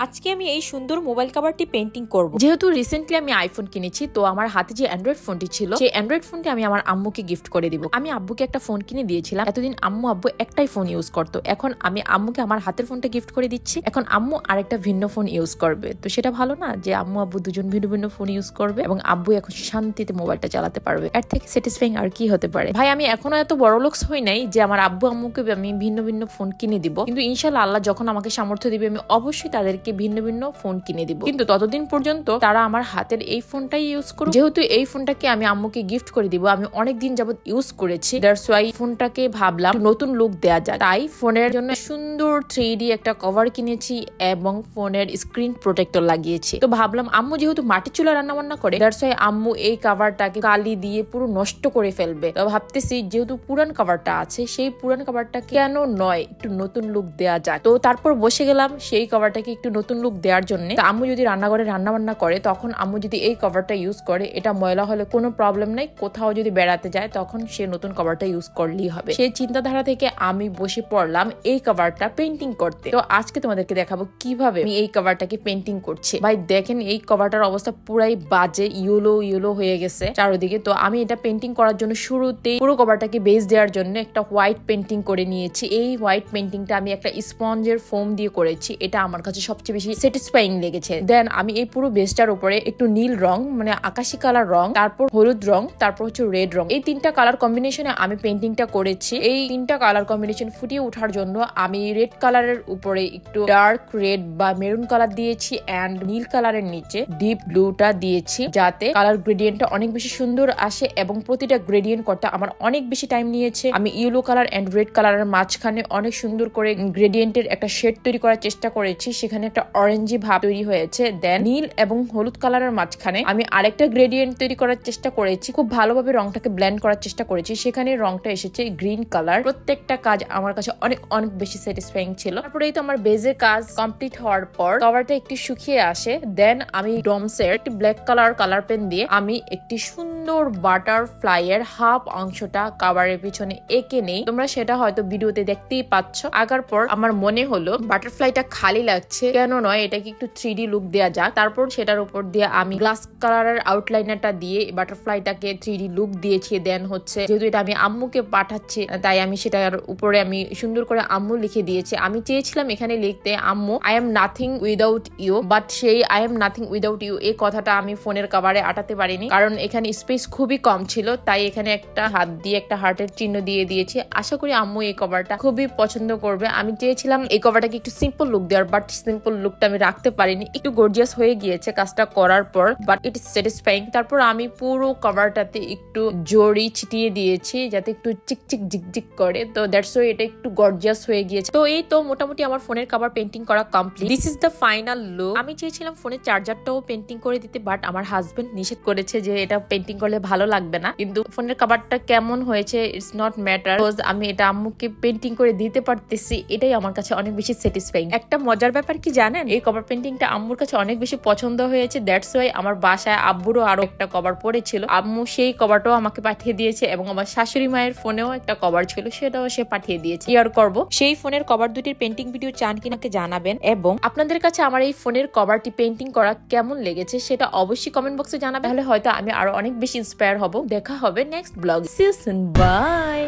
আজকে আমি এই সুন্দর মোবাইল কভারটি পেইন্টিং করব। যেহেতু রিসেন্টলি আমি আইফোন কিনেছি, তো আমার হাতে যে অ্যান্ড্রয়েড ফোনটি ছিল সেই অ্যান্ড্রয়েড ফোনটি আমি আমার আম্মুকে গিফট করে দিব। আমি আব্বুকে একটা ফোন কিনে দিয়েছিলাম। এতদিন আম্মু আব্বু একটাই ফোন ইউজ করতো, এখন আমি আম্মুকে আমার হাতের ফোনটা গিফট করে দিচ্ছি। এখন আম্মু আরেকটা ভিন্ন ফোন ইউজ করবে, তো সেটা ভালো না যে আম্মু আব্বু দুজন ভিন্ন ভিন্ন ফোন ইউজ করবে এবং আব্বু এখন শান্তিতে মোবাইলটা চালাতে পারবে। এর থেকে স্যাটিসফাইং আর কি হতে পারে? ভাই, আমি এখনো এত বড় লোকস হই নাই যে আমার আব্বু আম্মুকে আমি ভিন্ন ভিন্ন ফোন কিনে দিব, কিন্তু ইনশাআল্লাহ আল্লাহ যখন আমাকে সামর্থ্য দিবে আমি অবশ্যই তাদেরকে ভিন্ন ভিন্ন ফোন কিনে দিব। কিন্তু ততদিন পর্যন্ত তারা আমার হাতের এই ফোনটাই ইউজ করুক। যেহেতু এই ফোনটাকে আমি আম্মুকে গিফট করে দিব, আমি অনেক দিন যাবত ইউজ করেছি, দ্যাটস ওয়াই ফোনটাকে ভাবলাম নতুন লুক দেয়া যায়। তাই ফোনের জন্য সুন্দর 3D একটা কভার কিনেছি এবং ফোনের স্ক্রিন প্রোটেক্টর লাগিয়েছি। তো ভাবলাম আম্মু যেহেতু মাটির চুলা রান্না বান্না করে, দ্যাটস ওয়াই আম্মু এই কভারটাকে কালি দিয়ে পুরো নষ্ট করে ফেলবে। তো ভাবতেছি যেহেতু পুরান কভারটা আছে, সেই পুরান কভারটা কেন নয় একটু নতুন লুক দেয়া যায়। তো তারপর বসে গেলাম সেই কভারটাকে একটু নতুন লুক দেওয়ার জন্য। আম্মু যদি রান্নাঘরে রান্না বান্না করে, তখন আম্মু যদি এই কভারটা ইউজ করে, এটা ময়লা হলে কোনো প্রবলেম নাই। কোথাও যদি বেড়াতে যায় তখন সে নতুন কভারটা ইউজ করলেই হবে। সেই চিন্তাধারা থেকে আমি বসে পড়লাম এই কভারটা পেইন্টিং করতে। তো আজকে তোমাদেরকে দেখাবো কিভাবে আমি এই কভারটাকে পেইন্টিং করছি। ভাই দেখেন, এই কভারটার অবস্থা পুরাই বাজে, ইয়েলো হয়ে গেছে চারদিকে। তো আমি এটা পেইন্টিং করার জন্য শুরুতেই পুরো কভারটাকে বেস দেওয়ার জন্য একটা হোয়াইট পেইন্টিং করে নিয়েছি। এই হোয়াইট পেইন্টিংটা আমি একটা স্পঞ্জের ফোম দিয়ে করেছি, এটা আমার কাছে সবচেয়ে বেশি স্যাটিসফাইং লেগেছে। দেন আমি এই পুরো বেসটার উপরে একটু নীল রং, মানে আকাশি কালার রং, তারপর হলুদ রং, তারপর হচ্ছে রেড রং, এই তিনটা কালার কম্বিনেশনে আমি পেইন্টিংটা করেছি। এই তিনটা কালার কম্বিনেশন ফুটিয়ে ওঠার জন্য আমি রেড কালারের উপরে একটু ডার্ক রেড বা মেরুন কালার দিয়েছি এন্ড নীল কালারের নিচে ডিপ ব্লুটা দিয়েছি, যাতে কালার গ্রেডিয়েন্টটা অনেক বেশি সুন্দর আসে। এবং প্রতিটা গ্রেডিয়েন্ট করতে আমার অনেক বেশি টাইম নিয়েছে। আমি ইয়েলো কালার এন্ড রেড কালারের মাঝখানে অনেক সুন্দর করে গ্রেডিয়েন্টের একটা শেড তৈরি করার চেষ্টা করেছি, সেখানে একটা অরেঞ্জি ভাব তৈরি হয়েছে। দেন নীল এবং হলুদ কালারের মাঝখানে আমি আরেকটা গ্রেডিয়েন্ট তৈরি করার চেষ্টা করেছি, খুব ভালোভাবে রংটাকে ব্লেন্ড করার চেষ্টা করেছি, সেখানে রংটা এসেছে গ্রিন কালার। প্রত্যেকটা কাজ আমার কাছে অনেক অনেক বেশি স্যাটিসফাইং ছিল। তারপরেই তো আমার বেজের কাজ কমপ্লিট হওয়ার পর কভারটা একটু শুকিয়ে আসে। দেন আমি ডমসের একটি ব্ল্যাক কালার পেন দিয়ে আমি একটি সুন্দর বাটারফ্লাই এর হাফ অংশটা কভারের পিছনে এঁকে নেই। তোমরা সেটা হয়তো ভিডিওতে দেখতেই পাচ্ছ। আঁকার পর আমার মনে হলো বাটারফ্লাইটা খালি লাগছে, কেন নয় এটাকে একটু 3D লুক দেওয়া যাক। তারপর সেটার উপর দিয়ে আমি গ্লাস কালারের আউটলাইনারটা দিয়ে বাটারফ্লাইটাকে 3D লুক দিয়েছি। দেন হচ্ছে যেহেতু এটা আমি আম্মুকে পাঠাচ্ছি, তাই আমি সেটার উপরে আমি সুন্দর করে আম্মু লিখে দিয়েছি। আমি চেয়েছিলাম এখানে লিখতে আম্মু I am nothing without you, but সেই I am nothing without you এই কথাটা আমি ফোনের কভারে আটাতে পারিনি, কারণ এখানে স্পেস খুবই কম ছিল। তাই এখানে একটা হাত দিয়ে একটা হার্টের চিহ্ন দিয়ে দিয়েছি। আশা করি আম্মু এই কভারটা খুবই পছন্দ করবে। আমি চেয়েছিলাম এই কভারটাকে একটু সিম্পল লুক দেওয়ার, বাট সিম্পল লুকটা আমি রাখতে পারিনি, একটু গর্জিয়াস হয়ে গিয়েছে কাজটা করার পর, বাট ইট ইজ স্যাটিসফাইং। তারপর আমি পুরো কভারটাতে একটু জড়ি ছিটিয়ে দিয়েছি যাতে একটু চিকচিক ঝিকঝিক করে। তো দ্যাটস ওয়াই এটা একটু গর্জিয়াস হয়ে গিয়েছে। তো এই তো মোটামুটি আমার ফোনের কভার পেইন্টিং করা complete. This is the final look. আমি চেয়েছিলাম ফোনের চার্জারটাও পেইন্টিং করে দিতে, বাট আমার হাজবেন্ড নিষেধ করেছে যে এটা পেইন্টিং করলে ভালো লাগবে না। কিন্তু ফোনের কভারটা কেমন হয়েছে ইটস নট ম্যাটার, আমি এটা আম্মুকে পেইন্টিং করে দিতে পারতেছি, এটাই আমার কাছে অনেক বেশি স্যাটিসফাইং। একটা মজার ব্যাপার কি জানেন, এই কভার পেইন্টিংটা আম্মুর কাছে অনেক বেশি পছন্দ হয়েছে। দ্যাটস ওয়াই আমার বাসায় আব্বুরও আরো একটা কভার পড়েছিল, আম্মু সেই কভারটাও আমাকে পাঠিয়ে দিয়েছে এবং আমার শাশুড়ি মায়ের ফোনেও একটা কভার ছিল, সেটাও সে পাঠিয়ে দিয়েছে। ইয়ার করব সেই ফোনের কভার দুটির পেইন্টিং ভিডিও চান কিনা জানাবেন, এবং আপনাদের কাছে আমার এই ফোনের কভারটি পেইন্টিং করা কেমন লেগেছে সেটা অবশ্যই কমেন্ট বক্সে জানাবেন, তাহলে হয়তো আমি আরো অনেক বেশি ইন্সপায়ার হব। দেখা হবে next blog. See you soon, by.